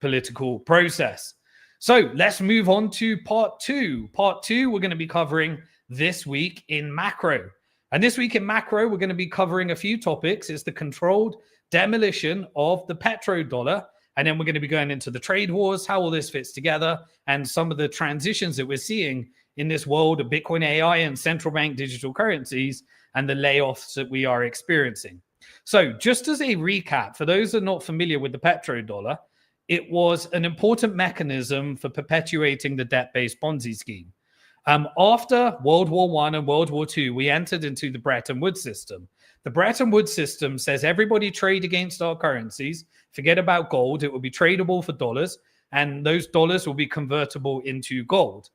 geopolitical process. So let's move on to part two. Part two, we're going to be covering this week in macro. And this week in macro, we're going to be covering a few topics. It's the controlled demolition of the petrodollar. And then we're going to be going into the trade wars, how all this fits together, and some of the transitions that we're seeing in this world of Bitcoin AI and central bank digital currencies and the layoffs that we are experiencing. So just as a recap, for those that are not familiar with the petrodollar, it was an important mechanism for perpetuating the debt-based Ponzi scheme. After World War I and World War II, we entered into the Bretton Woods system. The Bretton Woods system says everybody trade against our currencies. Forget about gold. It will be tradable for dollars, and those dollars will be convertible into gold.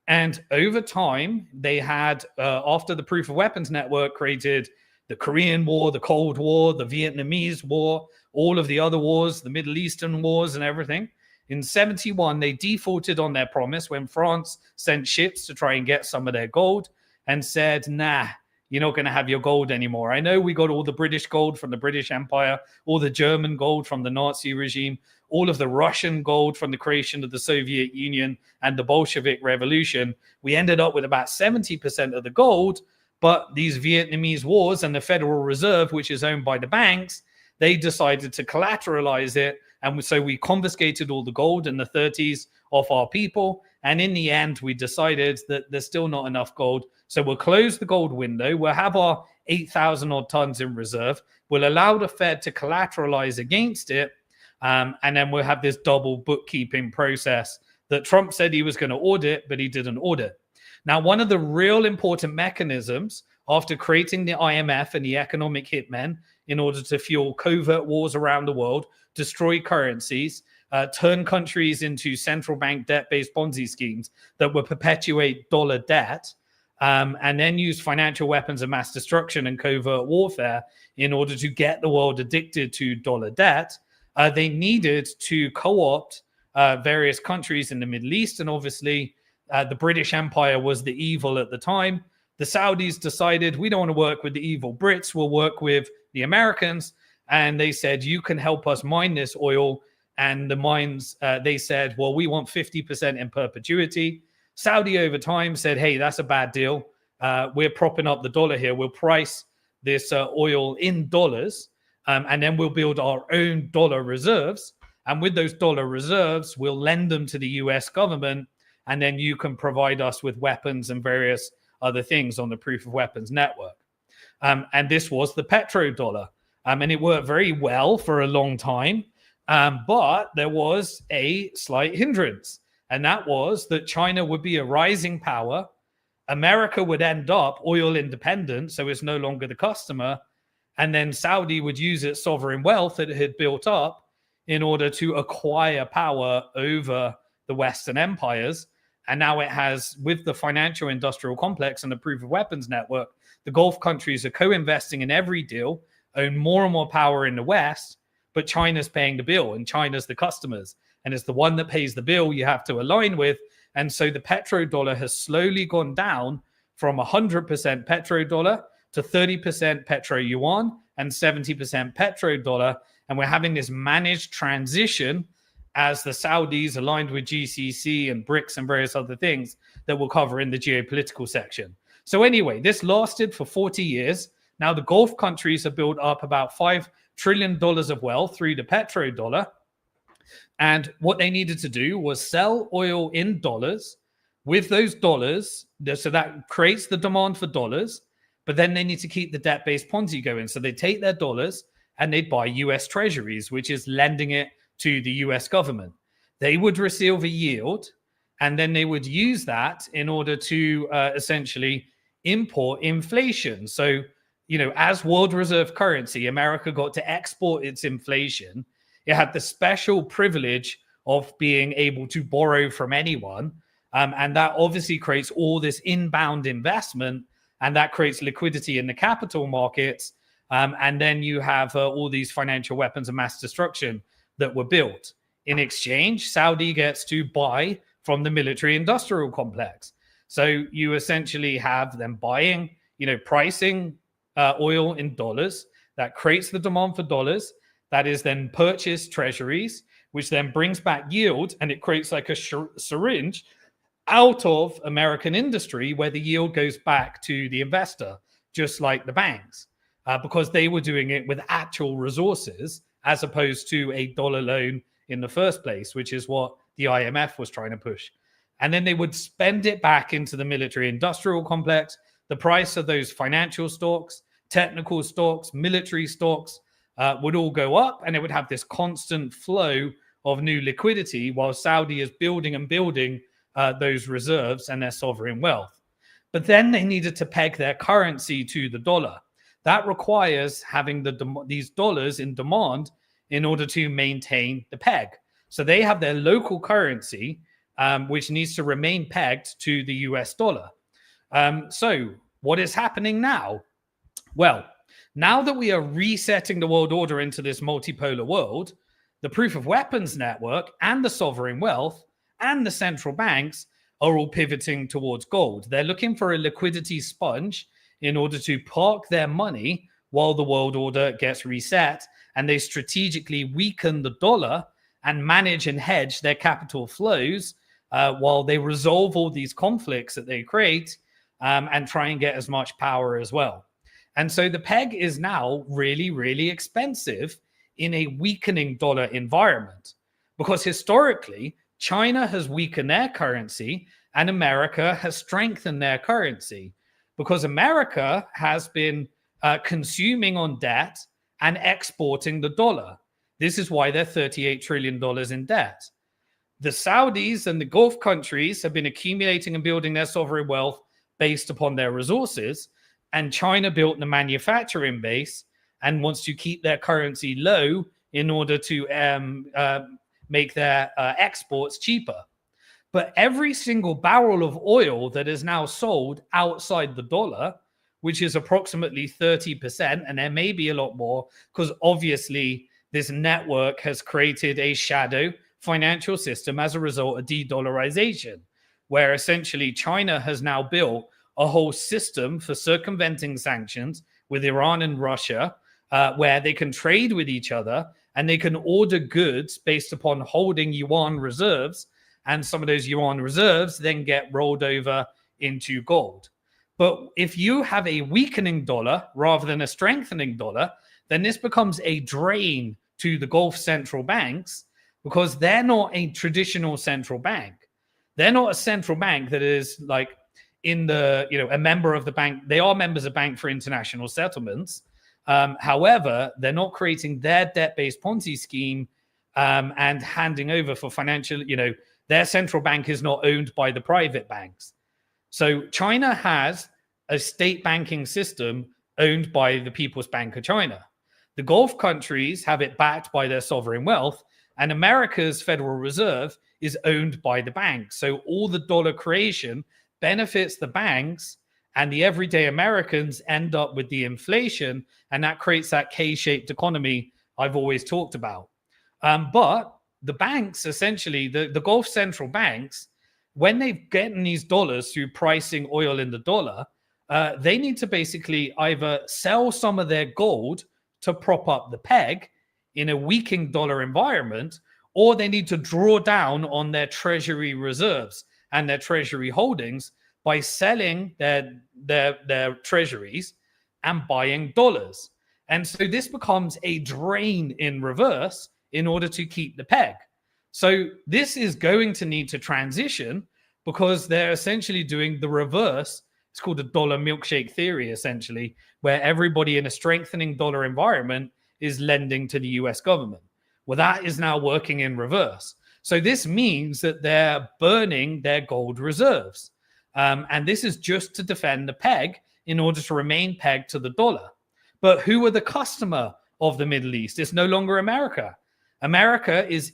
And over time, they had, after the proof of weapons network created the Korean War, the Cold War, the Vietnamese War, all of the other wars, the Middle Eastern wars and everything. In 71, they defaulted on their promise when France sent ships to try and get some of their gold and said, nah, you're not going to have your gold anymore. I know we got all the British gold from the British Empire, all the German gold from the Nazi regime, all of the Russian gold from the creation of the Soviet Union and the Bolshevik Revolution. We ended up with about 70% of the gold, but these Vietnamese wars and the Federal Reserve, which is owned by the banks, they decided to collateralize it. And so we confiscated all the gold in the 30s off our people. And in the end, we decided that there's still not enough gold. So we'll close the gold window. We'll have our 8,000 odd tons in reserve. We'll allow the Fed to collateralize against it. And then we'll have this double bookkeeping process that Trump said he was going to audit, but he didn't audit. Now, one of the real important mechanisms after creating the IMF and the economic hitmen in order to fuel covert wars around the world, destroy currencies, turn countries into central bank debt-based Ponzi schemes that would perpetuate dollar debt, and then use financial weapons of mass destruction and covert warfare in order to get the world addicted to dollar debt, they needed to co-opt various countries in the Middle East. And obviously, the British Empire was the evil at the time. The Saudis decided, we don't want to work with the evil Brits, we'll work with the Americans. And they said, you can help us mine this oil. And the mines, they said, well, we want 50% in perpetuity. Saudi over time said, hey, that's a bad deal. We're propping up the dollar here. We'll price this oil in dollars, and then we'll build our own dollar reserves. And with those dollar reserves, we'll lend them to the US government. And then you can provide us with weapons and various other things on the proof of weapons network. And this was the petrodollar. And it worked very well for a long time. But there was a slight hindrance. And that was that China would be a rising power. America would end up oil independent, so it's no longer the customer. And then Saudi would use its sovereign wealth that it had built up in order to acquire power over the Western empires. And now it has, with the financial industrial complex and the proof of weapons network, the Gulf countries are co-investing in every deal, own more and more power in the West, but China's paying the bill and China's the customers. And it's the one that pays the bill you have to align with. And so the petrodollar has slowly gone down from 100% petrodollar to 30% petro yuan and 70% petrodollar. And we're having this managed transition as the Saudis aligned with GCC and BRICS and various other things that we'll cover in the geopolitical section. So anyway, this lasted for 40 years. Now the Gulf countries have built up about $5 trillion of wealth through the petrodollar. And what they needed to do was sell oil in dollars. With those dollars, so that creates the demand for dollars, but then they need to keep the debt-based Ponzi going. So they take their dollars and they buy US treasuries, which is lending it to the US government. They would receive a yield, and then they would use that in order to essentially import inflation. So, you know, as world reserve currency, America got to export its inflation. It had the special privilege of being able to borrow from anyone. And that obviously creates all this inbound investment, and that creates liquidity in the capital markets. And then you have all these financial weapons of mass destruction that were built. In exchange, Saudi gets to buy from the military industrial complex. So you essentially have them buying, you know, pricing oil in dollars. That creates the demand for dollars. That is then purchased treasuries, which then brings back yield, and it creates like a syringe out of American industry where the yield goes back to the investor, just like the banks, because they were doing it with actual resources as opposed to a dollar loan in the first place, which is what the IMF was trying to push. And then they would spend it back into the military industrial complex. The price of those financial stocks, technical stocks, military stocks would all go up, and it would have this constant flow of new liquidity while Saudi is building and building those reserves and their sovereign wealth. But then they needed to peg their currency to the dollar. That requires having these dollars in demand in order to maintain the peg. So they have their local currency, which needs to remain pegged to the US dollar. So what is happening now? Well, now that we are resetting the world order into this multipolar world, the proof of weapons network and the sovereign wealth and the central banks are all pivoting towards gold. They're looking for a liquidity sponge in order to park their money while the world order gets reset, and they strategically weaken the dollar and manage and hedge their capital flows while they resolve all these conflicts that they create and try and get as much power as well. And so the peg is now really, really expensive in a weakening dollar environment, because historically, China has weakened their currency and America has strengthened their currency, because America has been consuming on debt and exporting the dollar. This is why they're $38 trillion in debt. The Saudis and the Gulf countries have been accumulating and building their sovereign wealth based upon their resources, and China built the manufacturing base and wants to keep their currency low in order to make their exports cheaper. But every single barrel of oil that is now sold outside the dollar, which is approximately 30%, and there may be a lot more, because obviously this network has created a shadow financial system as a result of de-dollarization, where essentially China has now built a whole system for circumventing sanctions with Iran and Russia, where they can trade with each other and they can order goods based upon holding yuan reserves, and some of those yuan reserves then get rolled over into gold. But if you have a weakening dollar rather than a strengthening dollar, then this becomes a drain to the Gulf central banks, because they're not a traditional central bank. They're not a central bank that is like in the, a member of the bank. They are members of Bank for International Settlements. However, they're not creating their debt-based Ponzi scheme and handing over for financial, their central bank is not owned by the private banks. So China has a state banking system owned by the People's Bank of China. The Gulf countries have it backed by their sovereign wealth, and America's Federal Reserve is owned by the banks. So all the dollar creation benefits the banks, and the everyday Americans end up with the inflation, and that creates that K-shaped economy I've always talked about. But the banks, essentially, the Gulf central banks, when they've gotten these dollars through pricing oil in the dollar, they need to basically either sell some of their gold to prop up the peg in a weakening dollar environment, or they need to draw down on their treasury reserves and their treasury holdings by selling their treasuries and buying dollars. And so this becomes a drain in reverse in order to keep the peg. So this is going to need to transition, because they're essentially doing the reverse. It's called a dollar milkshake theory, essentially, where everybody in a strengthening dollar environment is lending to the US government. Well, that is now working in reverse. So this means that they're burning their gold reserves. And this is just to defend the peg in order to remain pegged to the dollar. But who are the customer of the Middle East? It's no longer America. America is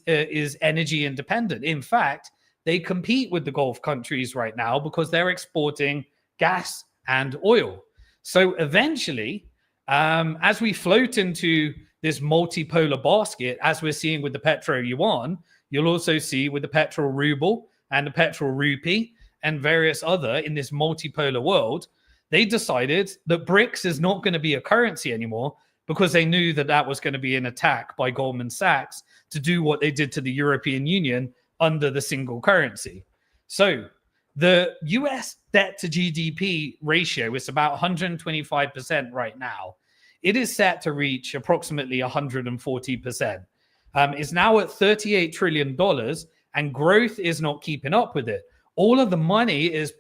energy independent. In fact, they compete with the Gulf countries right now because they're exporting gas and oil. So eventually, as we float into this multipolar basket, as we're seeing with the petro yuan, you'll also see with the petro ruble and the petro rupee and various other in this multipolar world, they decided that BRICS is not going to be a currency anymore, because they knew that that was going to be an attack by Goldman Sachs to do what they did to the European Union under the single currency. So the US debt to GDP ratio is about 125% right now. It is set to reach approximately 140%. It's now at $38 trillion, and growth is not keeping up with it. All of the money is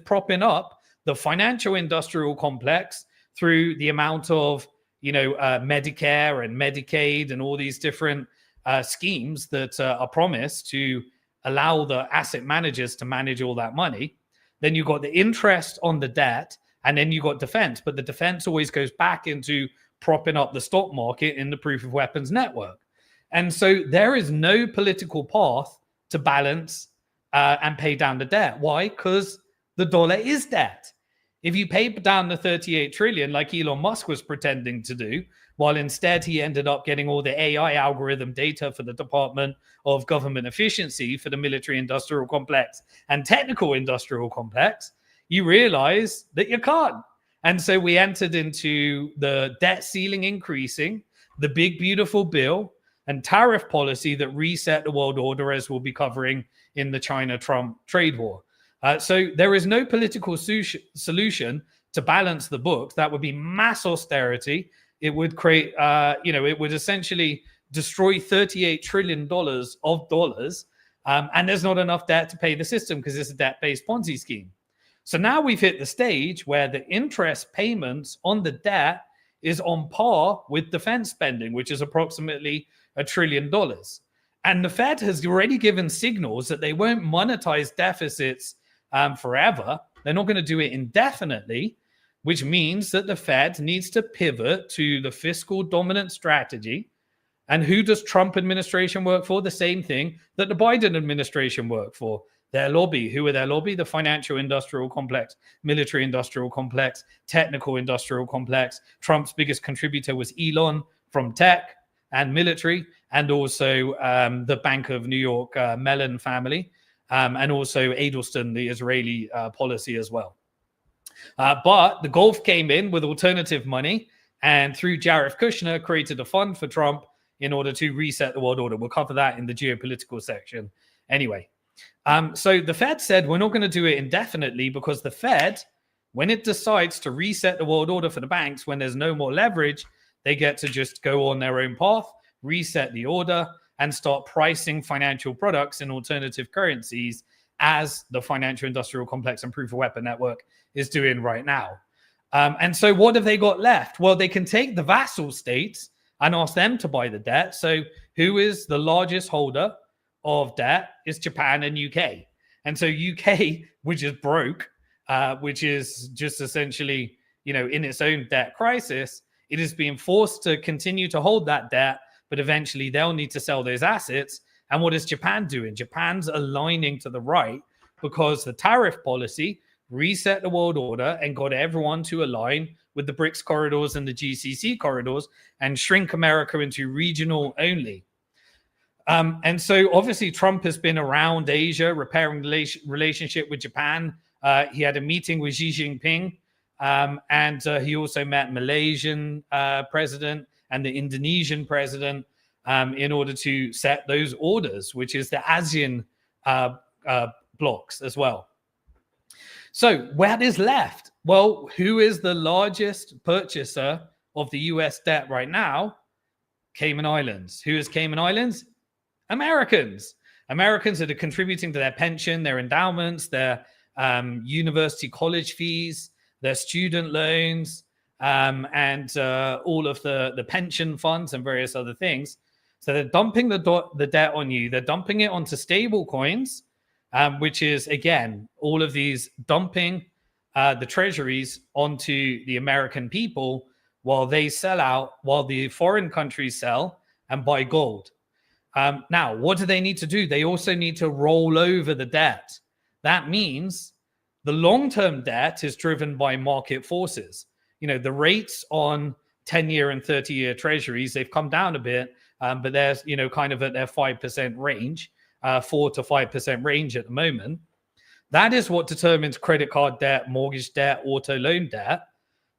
propping up the financial industrial complex through the amount of Medicare and Medicaid and all these different schemes that are promised to allow the asset managers to manage all that money. Then you've got the interest on the debt, and then you've got defense. But the defense always goes back into propping up the stock market in the proof of weapons network. And so there is no political path to balance and pay down the debt. Why? Because the dollar is debt. If you pay down the 38 trillion like Elon Musk was pretending to do, while instead he ended up getting all the AI algorithm data for the Department of Government Efficiency for the military industrial complex and technical industrial complex, you realize that you can't. And so we entered into the debt ceiling increasing, the big, beautiful bill, and tariff policy that reset the world order, as we'll be covering in the China-Trump trade war. So there is no political solution to balance the books. That would be mass austerity. It would create, it would essentially destroy $38 trillion of dollars. And there's not enough debt to pay the system because it's a debt-based Ponzi scheme. So now we've hit the stage where the interest payments on the debt is on par with defense spending, which is approximately $1 trillion. And the Fed has already given signals that they won't monetize deficits forever. They're not going to do it indefinitely, which means that the Fed needs to pivot to the fiscal dominant strategy. And who does Trump administration work for? The same thing that the Biden administration worked for. Their lobby. Who are their lobby? The financial industrial complex, military industrial complex, technical industrial complex. Trump's biggest contributor was Elon from tech and military, and also the Bank of New York Mellon family. And also Adelson, the Israeli policy as well. But the Gulf came in with alternative money, and through Jared Kushner created a fund for Trump in order to reset the world order. We'll cover that in the geopolitical section. Anyway, so the Fed said we're not going to do it indefinitely because the Fed, when it decides to reset the world order for the banks, when there's no more leverage, they get to just go on their own path, reset the order, and start pricing financial products in alternative currencies, as the financial industrial complex and proof of weapon network is doing right now. And so what have they got left? Well, they can take the vassal states and ask them to buy the debt. So who is the largest holder of debt? Is Japan and UK. And so UK, which is broke, which is just essentially, in its own debt crisis, it is being forced to continue to hold that debt, but eventually they'll need to sell those assets. And what is Japan doing? Japan's aligning to the right because the tariff policy reset the world order and got everyone to align with the BRICS corridors and the GCC corridors and shrink America into regional only. And so obviously Trump has been around Asia, repairing the relationship with Japan. He had a meeting with Xi Jinping, and he also met Malaysian president and the Indonesian president in order to set those orders, which is the ASEAN blocks as well. So what is left? Well, who is the largest purchaser of the US debt right now? Cayman Islands. Who is Cayman Islands? Americans. Americans that are contributing to their pension, their endowments, their university college fees, their student loans, and all of the pension funds and various other things. So they're dumping the debt on you. They're dumping it onto stable coins, which is, again, all of these dumping the treasuries onto the American people while they sell out, while the foreign countries sell and buy gold. Now, what do they need to do? They also need to roll over the debt. That means the long-term debt is driven by market forces. The rates on 10-year and 30-year treasuries, they've come down a bit, but they're, kind of at their 5% range, 4 to 5% range at the moment. That is what determines credit card debt, mortgage debt, auto loan debt.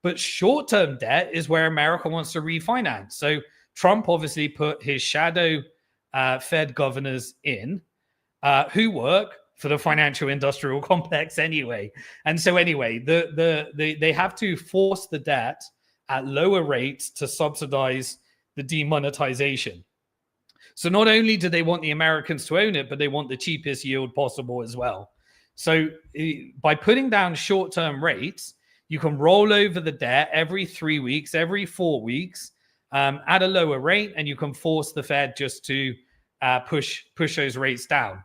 But short-term debt is where America wants to refinance. So Trump obviously put his shadow Fed governors in who work for the financial industrial complex anyway. And so anyway, they have to force the debt at lower rates to subsidize the demonetization. So not only do they want the Americans to own it, but they want the cheapest yield possible as well. So by putting down short-term rates, you can roll over the debt every 3 weeks, every 4 weeks at a lower rate, and you can force the Fed just to push those rates down.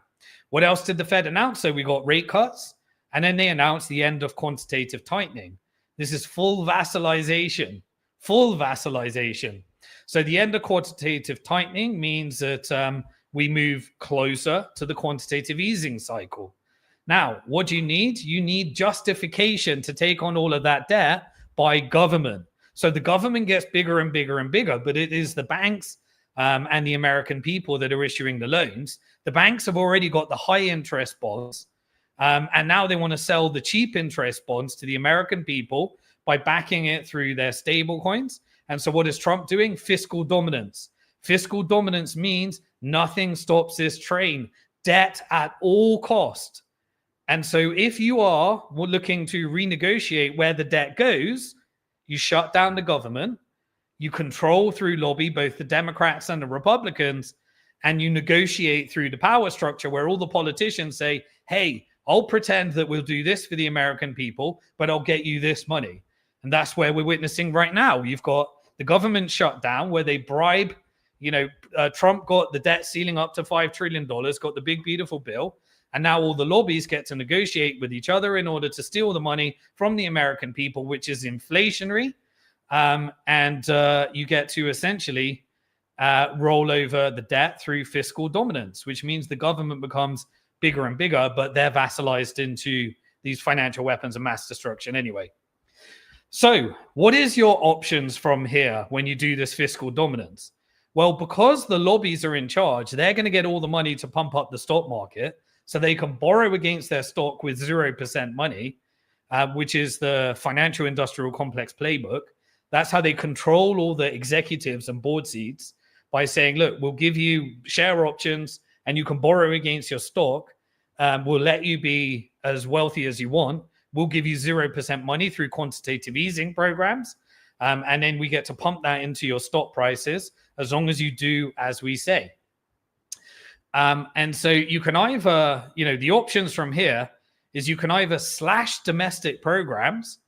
What else did the Fed announce? So we got rate cuts, and then they announced the end of quantitative tightening. This is full vassalization. So the end of quantitative tightening means that we move closer to the quantitative easing cycle. Now, what do you need? You need justification to take on all of that debt by government. So the government gets bigger and bigger and bigger, but it is the banks and the American people that are issuing the loans. The banks have already got the high interest bonds, and now they want to sell the cheap interest bonds to the American people by backing it through their stable coins. And so what is Trump doing? Fiscal dominance. Fiscal dominance means nothing stops this train. Debt at all cost. And so if you are looking to renegotiate where the debt goes, you shut down the government, you control through lobby both the Democrats and the Republicans, and you negotiate through the power structure where all the politicians say, hey, I'll pretend that we'll do this for the American people, but I'll get you this money. And that's where we're witnessing right now. You've got the government shut down where they bribe, Trump got the debt ceiling up to $5 trillion, got the big, beautiful bill. And now all the lobbies get to negotiate with each other in order to steal the money from the American people, which is inflationary. And you get to essentially roll over the debt through fiscal dominance, which means the government becomes bigger and bigger, but they're vassalized into these financial weapons of mass destruction anyway. So what is your options from here when you do this fiscal dominance? Well, because the lobbies are in charge, they're going to get all the money to pump up the stock market so they can borrow against their stock with 0% money, which is the financial industrial complex playbook. That's how they control all the executives and board seats by saying, look, we'll give you share options and you can borrow against your stock. We'll let you be as wealthy as you want. We'll give you 0% money through quantitative easing programs. And then we get to pump that into your stock prices as long as you do as we say. And so you can either, the options from here is you can either slash domestic programs,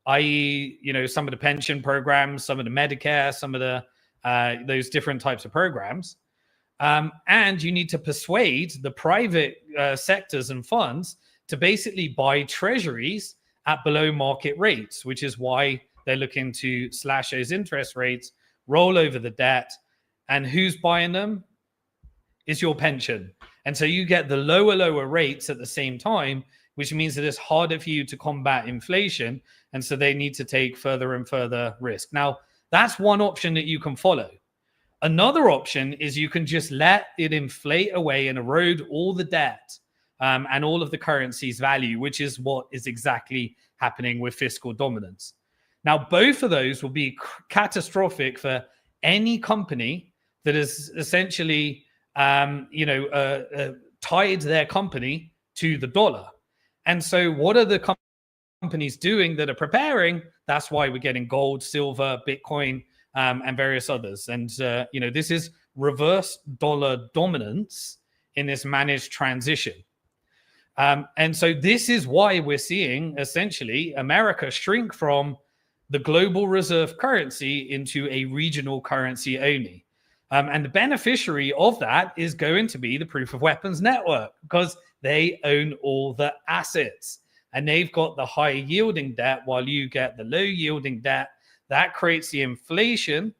i.e., some of the pension programs, some of the Medicare, some of the those different types of programs. And you need to persuade the private sectors and funds to basically buy treasuries at below market rates, which is why they're looking to slash those interest rates, roll over the debt. And who's buying them? Is your pension. And so you get the lower rates at the same time, which means that it's harder for you to combat inflation. And so they need to take further and further risk. Now, that's one option that you can follow. Another option is you can just let it inflate away and erode all the debt and all of the currency's value, which is what is exactly happening with fiscal dominance. Now, both of those will be catastrophic for any company that is essentially tied their company to the dollar. And so what are the companies doing that are preparing? That's why we're getting gold, silver, Bitcoin, and various others. And, this is reverse dollar dominance in this managed transition. And so this is why we're seeing essentially America shrink from the global reserve currency into a regional currency only. And the beneficiary of that is going to be the proof of weapons network because they own all the assets and they've got the high yielding debt while you get the low yielding debt. That creates the inflation.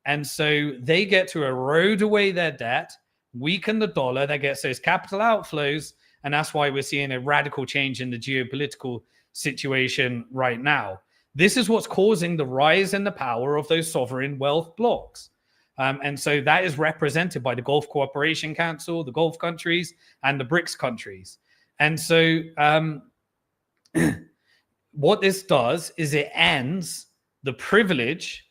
And so they get to erode away their debt, weaken the dollar, that gets those capital outflows. And that's why we're seeing a radical change in the geopolitical situation right now. This is what's causing the rise in the power of those sovereign wealth blocks. And so that is represented by the Gulf Cooperation Council, the Gulf countries, and the BRICS countries. And so what this does is it ends the privilege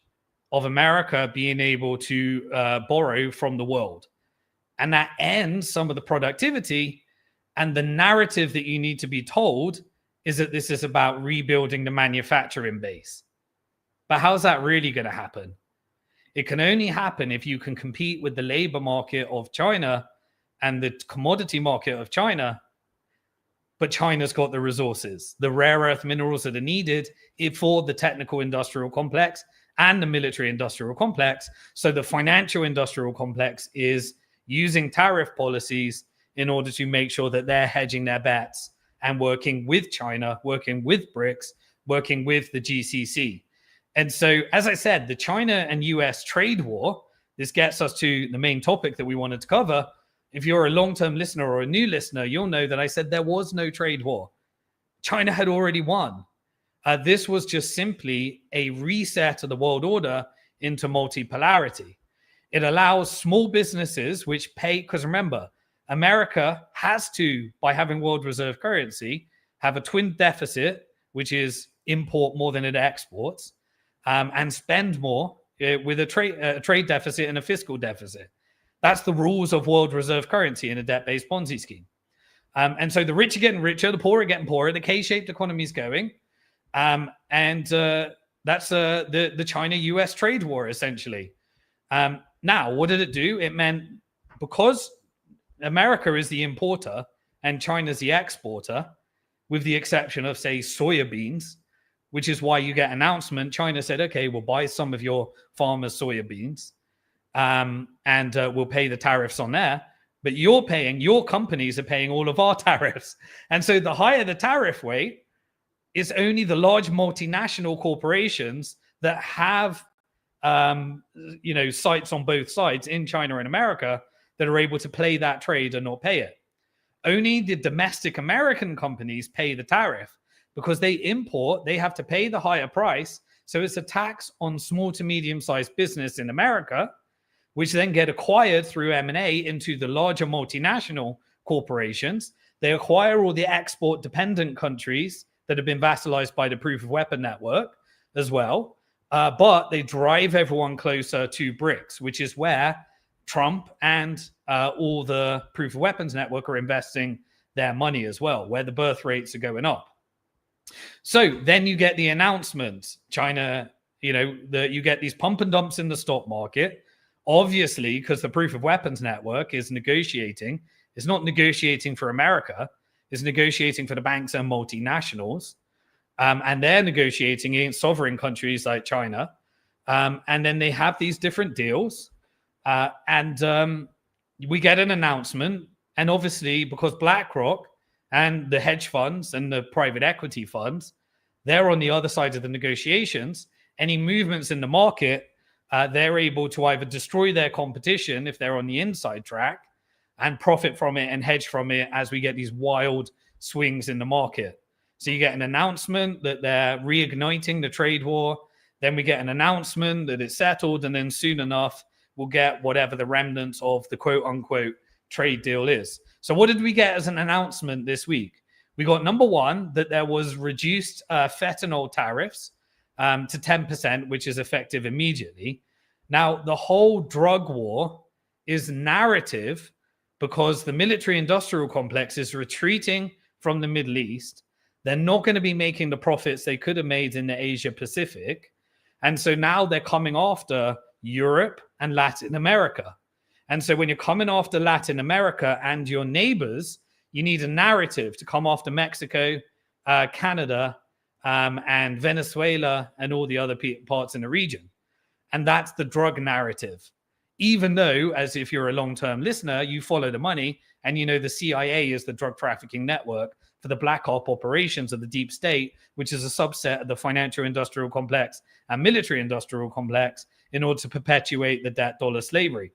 of America being able to borrow from the world. And that ends some of the productivity. And the narrative that you need to be told is that this is about rebuilding the manufacturing base. But how's that really going to happen? It can only happen if you can compete with the labor market of China and the commodity market of China. But China's got the resources, the rare earth minerals that are needed for the technical industrial complex and the military industrial complex. So the financial industrial complex is using tariff policies in order to make sure that they're hedging their bets and working with China, working with BRICS, working with the GCC. And so, as I said, the China and US trade war, this gets us to the main topic that we wanted to cover. If you're a long-term listener or a new listener, you'll know that I said there was no trade war. China had already won. This was just simply a reset of the world order into multipolarity. It allows small businesses which pay, because remember, America has to, by having world reserve currency, have a twin deficit, which is import more than it exports, and spend more with a trade deficit and a fiscal deficit. That's the rules of world reserve currency in a debt-based Ponzi scheme. And so the rich are getting richer, the poor are getting poorer, the K-shaped economy is going. And that's the China-US trade war, essentially. Now, what did it do? It meant because America is the importer and China's the exporter, with the exception of, say, soybeans, which is why you get announcement. China said, okay, we'll buy some of your farmers' soybeans. And we'll pay the tariffs on there, but your companies are paying all of our tariffs. And so the higher the tariff rate, it's only the large multinational corporations that have, sites on both sides in China and America that are able to play that trade and not pay it. Only the domestic American companies pay the tariff because they import, they have to pay the higher price. So it's a tax on small to medium-sized business in America, which then get acquired through M&A into the larger multinational corporations. They acquire all the export-dependent countries that have been vassalized by the proof of weapon network as well. But they drive everyone closer to BRICS, which is where Trump and all the proof of weapons network are investing their money as well, where the birth rates are going up. So then you get the announcement, China, that you get these pump and dumps in the stock market. Obviously, because the proof of weapons network is negotiating, it's not negotiating for America, it's negotiating for the banks and multinationals. And they're negotiating against sovereign countries like China. And then they have these different deals. And we get an announcement. And obviously, because BlackRock and the hedge funds and the private equity funds, they're on the other side of the negotiations. Any movements in the market, they're able to either destroy their competition if they're on the inside track and profit from it and hedge from it as we get these wild swings in the market. So you get an announcement that they're reigniting the trade war. Then we get an announcement that it's settled. And then soon enough, we'll get whatever the remnants of the quote unquote trade deal is. So what did we get as an announcement this week? We got number one, that there was reduced fentanyl tariffs to 10%, which is effective immediately. Now, the whole drug war is narrative because the military industrial complex is retreating from the Middle East. They're not going to be making the profits they could have made in the Asia Pacific. And so now they're coming after Europe and Latin America. And so when you're coming after Latin America and your neighbors, you need a narrative to come after Mexico, Canada, and Venezuela and all the other parts in the region. And that's the drug narrative. Even though, as if you're a long-term listener, you follow the money and you know the CIA is the drug trafficking network for the black op operations of the deep state, which is a subset of the financial industrial complex and military industrial complex in order to perpetuate the debt dollar slavery.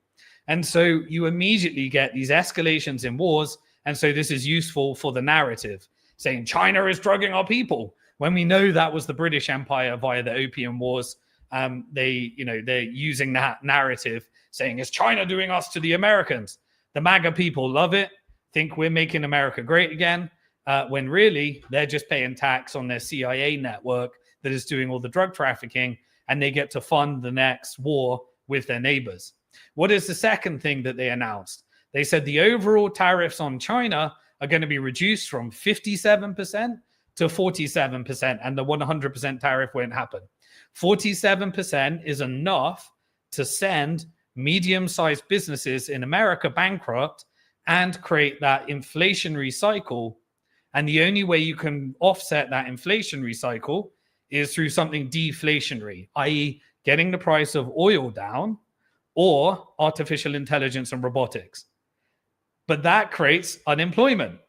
And so you immediately get these escalations in wars. And so this is useful for the narrative, saying China is drugging our people. When we know that was the British Empire via the Opium Wars, they're using that narrative, saying, is China doing us to the Americans? The MAGA people love it, think we're making America great again, when really they're just paying tax on their CIA network that is doing all the drug trafficking, and they get to fund the next war with their neighbors. What is the second thing that they announced? They said the overall tariffs on China are going to be reduced from 57% to 47%, and the 100% tariff won't happen. 47% is enough to send medium-sized businesses in America bankrupt and create that inflationary cycle. And the only way you can offset that inflationary cycle is through something deflationary, i.e. getting the price of oil down or artificial intelligence and robotics. But that creates unemployment.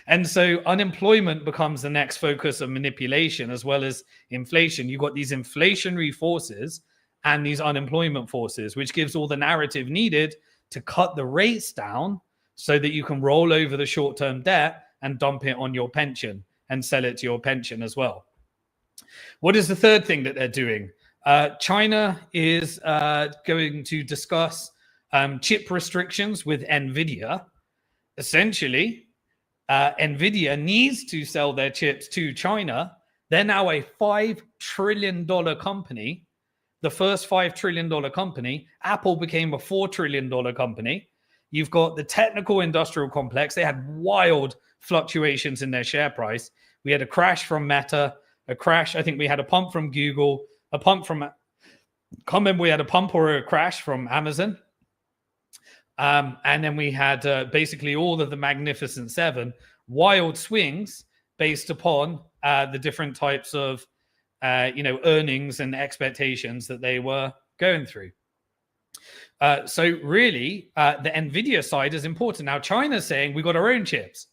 And so unemployment becomes the next focus of manipulation as well as inflation. You've got these inflationary forces and these unemployment forces, which gives all the narrative needed to cut the rates down so that you can roll over the short-term debt and dump it on your pension and sell it to your pension as well. What is the third thing that they're doing? China is going to discuss chip restrictions with NVIDIA. Essentially, NVIDIA needs to sell their chips to China. They're now a $5 trillion company, the first $5 trillion company. Apple became a $4 trillion company. You've got the technical industrial complex. They had wild fluctuations in their share price. We had a crash from Meta, a crash. I think we had a pump from Google, a pump from, can't remember, we had a pump or a crash from Amazon. And then we had basically all of the Magnificent Seven, wild swings based upon the different types of, earnings and expectations that they were going through. So really, the NVIDIA side is important. Now, China's saying we got our own chips.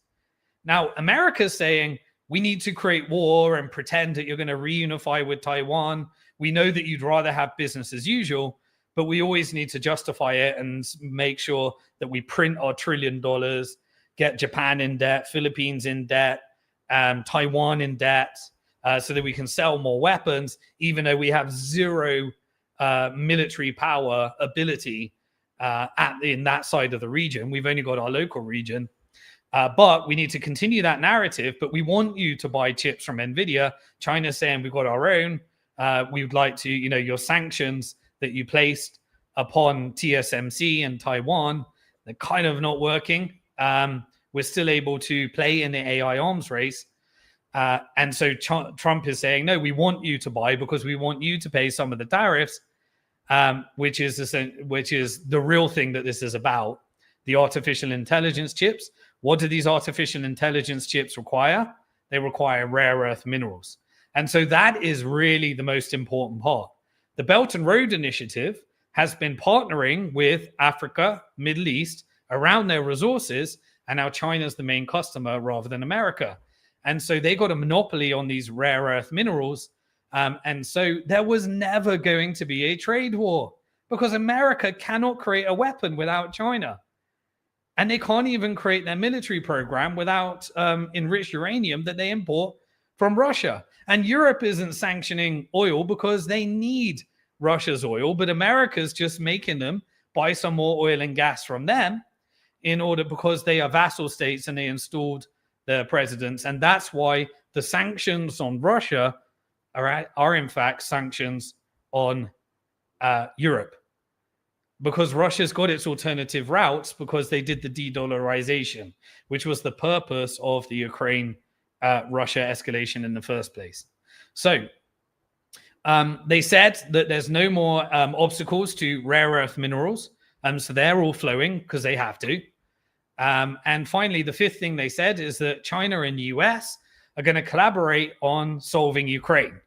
Now, America's saying we need to create war and pretend that you're going to reunify with Taiwan. We know that you'd rather have business as usual, but we always need to justify it and make sure that we print our $1 trillion, get Japan in debt, Philippines in debt, Taiwan in debt, so that we can sell more weapons, even though we have zero military power ability in that side of the region. We've only got our local region. But we need to continue that narrative. But we want you to buy chips from NVIDIA. China's saying we've got our own. We would like to, your sanctions that you placed upon TSMC and Taiwan, they're kind of not working. We're still able to play in the AI arms race. And so Trump is saying, no, we want you to buy because we want you to pay some of the tariffs, which is the real thing that this is about, the artificial intelligence chips. What do these artificial intelligence chips require? They require rare earth minerals. And so that is really the most important part. The Belt and Road Initiative has been partnering with Africa, Middle East around their resources, and now China's the main customer rather than America. And so they got a monopoly on these rare earth minerals. And so there was never going to be a trade war because America cannot create a weapon without China. And they can't even create their military program without enriched uranium that they import from Russia. And Europe isn't sanctioning oil because they need Russia's oil, but America's just making them buy some more oil and gas from them because they are vassal states and they installed their presidents. And that's why the sanctions on Russia are in fact sanctions on Europe. Because Russia's got its alternative routes because they did the de-dollarization, which was the purpose of the Ukraine-Russia escalation in the first place. So they said that there's no more obstacles to rare earth minerals. So they're all flowing because they have to. And finally, the fifth thing they said is that China and the US are going to collaborate on solving Ukraine.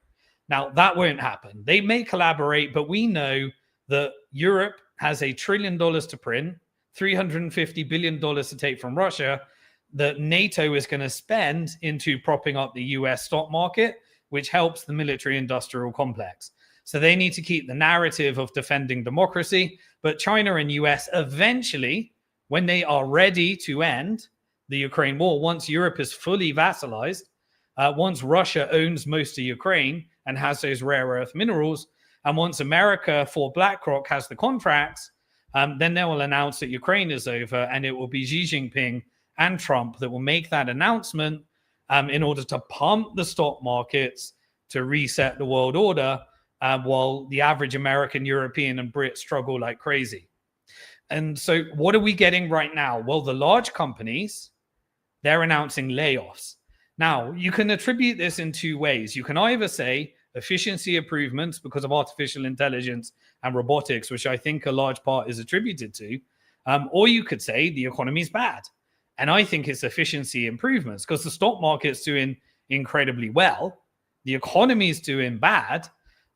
Now, that won't happen. They may collaborate, but we know that Europe has $1 trillion to print, $350 billion to take from Russia, that NATO is going to spend into propping up the US stock market, which helps the military-industrial complex. So they need to keep the narrative of defending democracy. But China and US eventually, when they are ready to end the Ukraine war, once Europe is fully vassalized, once Russia owns most of Ukraine and has those rare earth minerals, and once America for BlackRock has the contracts, then they will announce that Ukraine is over, and it will be Xi Jinping and Trump that will make that announcement in order to pump the stock markets to reset the world order, while the average American, European, and Brit struggle like crazy. And so what are we getting right now? Well, the large companies, they're announcing layoffs. Now, you can attribute this in two ways. You can either say efficiency improvements because of artificial intelligence and robotics, which I think a large part is attributed to, or you could say the economy is bad. And I think it's efficiency improvements because the stock market's doing incredibly well. The economy is doing bad.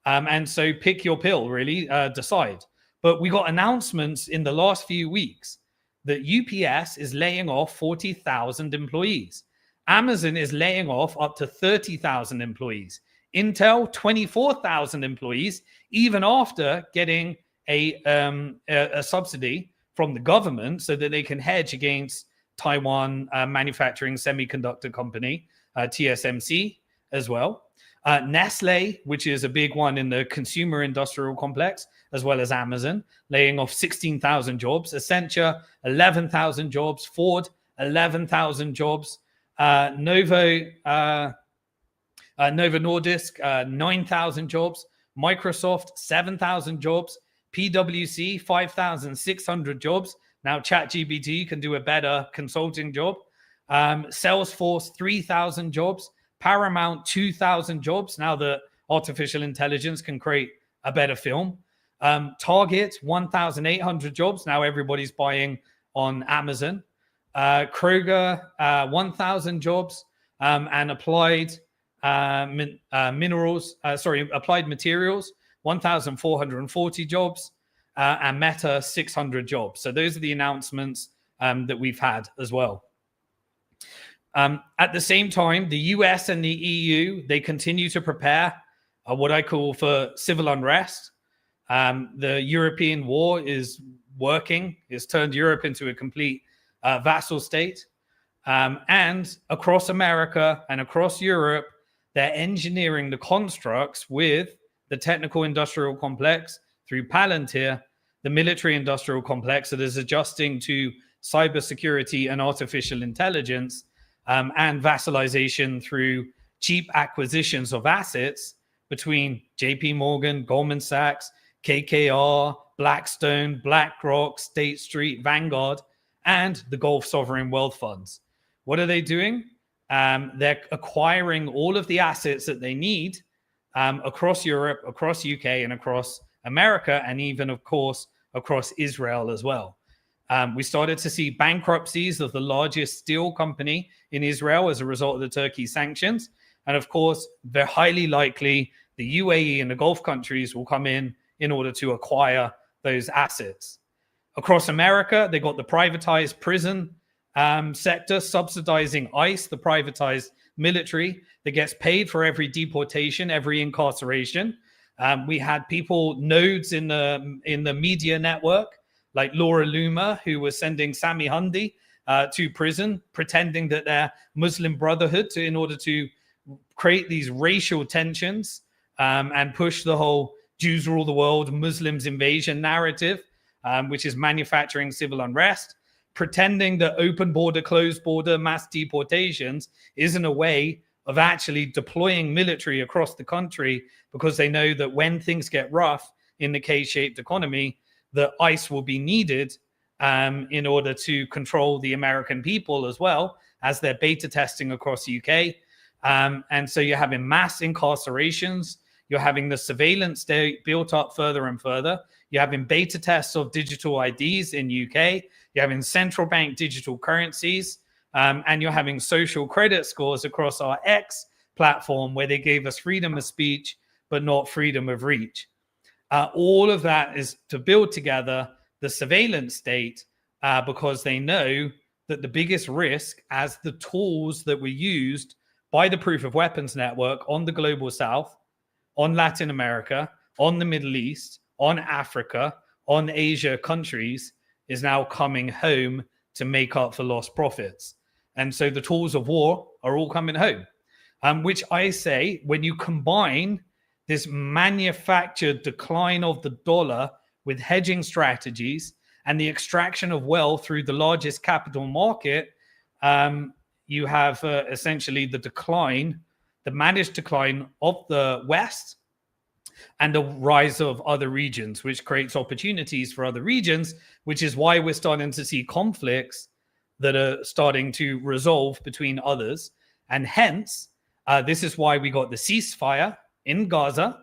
And so pick your pill, really, decide. But we got announcements in the last few weeks that UPS is laying off 40,000 employees. Amazon is laying off up to 30,000 employees. Intel, 24,000 employees, even after getting a subsidy from the government so that they can hedge against Taiwan manufacturing semiconductor company, TSMC, as well. Nestle, which is a big one in the consumer industrial complex, as well as Amazon, laying off 16,000 jobs. Accenture, 11,000 jobs. Ford, 11,000 jobs. Novo Nordisk, 9,000 jobs. Microsoft, 7,000 jobs. PwC, 5,600 jobs. Now ChatGPT can do a better consulting job. Salesforce, 3,000 jobs. Paramount, 2,000 jobs. Now that artificial intelligence can create a better film. Target, 1,800 jobs. Now everybody's buying on Amazon. Kroger, 1,000 jobs. And Applied Materials, 1,440 jobs. And Meta, 600 jobs. So those are the announcements that we've had as well. At the same time, the US and the EU, they continue to prepare what I call for civil unrest. The European war is working. It's turned Europe into a complete vassal state. And across America and across Europe, they're engineering the constructs with the technical industrial complex through Palantir, the military industrial complex that is adjusting to cybersecurity and artificial intelligence, and vassalization through cheap acquisitions of assets between JP Morgan, Goldman Sachs, KKR, Blackstone, BlackRock, State Street, Vanguard, and the Gulf Sovereign Wealth Funds. What are they doing? They're acquiring all of the assets that they need across Europe, across UK, and across America, and even, of course, across Israel as well. We started to see bankruptcies of the largest steel company in Israel as a result of the Turkey sanctions. And of course, they're highly likely the UAE and the Gulf countries will come in order to acquire those assets. Across America, they got the privatized prison sector subsidizing ICE, the privatized military that gets paid for every deportation, every incarceration. We had people, nodes in the media network, like Laura Loomer, who was sending Sami Hundi to prison, pretending that they're Muslim Brotherhood in order to create these racial tensions and push the whole Jews rule the world, Muslims invasion narrative, which is manufacturing civil unrest, pretending that open border, closed border, mass deportations isn't a way of actually deploying military across the country, because they know that when things get rough in the K-shaped economy, the ICE will be needed in order to control the American people as well, as they're beta testing across the UK. And so you're having mass incarcerations. You're having the surveillance state built up further and further. You're having beta tests of digital IDs in UK. You're having central bank digital currencies. And you're having social credit scores across our X platform, where they gave us freedom of speech, but not freedom of reach. All of that is to build together the surveillance state, because they know that the biggest risk, as the tools that were used by the proof of weapons network on the global south, on Latin America, on the Middle East, on Africa, on Asia countries, is now coming home to make up for lost profits. And so the tools of war are all coming home, which I say, when you combine this manufactured decline of the dollar with hedging strategies and the extraction of wealth through the largest capital market, you have essentially the decline the managed decline of the West and the rise of other regions, which creates opportunities for other regions, which is why we're starting to see conflicts that are starting to resolve between others. And hence, this is why we got the ceasefire in Gaza,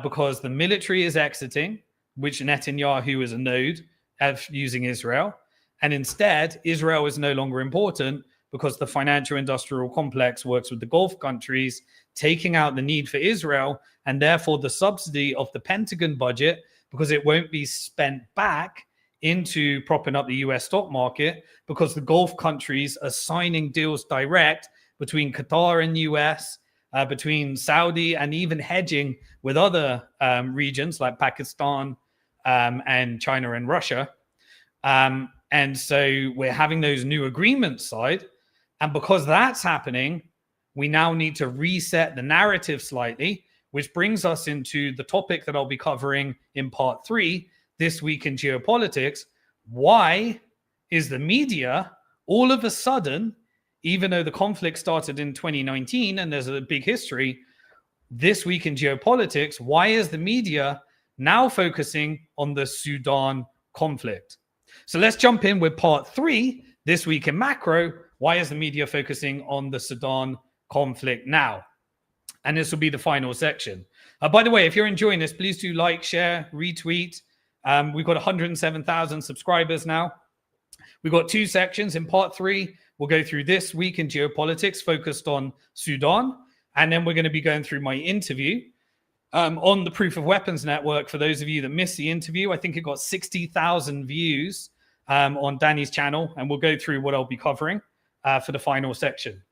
because the military is exiting, which Netanyahu is a node of using Israel. And instead, Israel is no longer important because the financial industrial complex works with the Gulf countries, taking out the need for Israel, and therefore the subsidy of the Pentagon budget, because it won't be spent back into propping up the US stock market, because the Gulf countries are signing deals direct between Qatar and US, between Saudi, and even hedging with other regions like Pakistan and China and Russia. And so we're having those new agreements signed. And because that's happening, we now need to reset the narrative slightly, which brings us into the topic that I'll be covering in part 3 this week in geopolitics. Why is the media all of a sudden, even though the conflict started in 2019 and there's a big history, this week in geopolitics, why is the media now focusing on the Sudan conflict? So let's jump in with part 3 this week in macro. Why is the media focusing on the Sudan conflict now? And this will be the final section. By the way, if you're enjoying this, please do like, share, retweet. We've got 107,000 subscribers now. We've got 2 sections. In part 3, we'll go through this week in geopolitics focused on Sudan. And then we're going to be going through my interview on the Proof of Weapons Network. For those of you that missed the interview, I think it got 60,000 views on Danny's channel. And we'll go through what I'll be covering for the final section.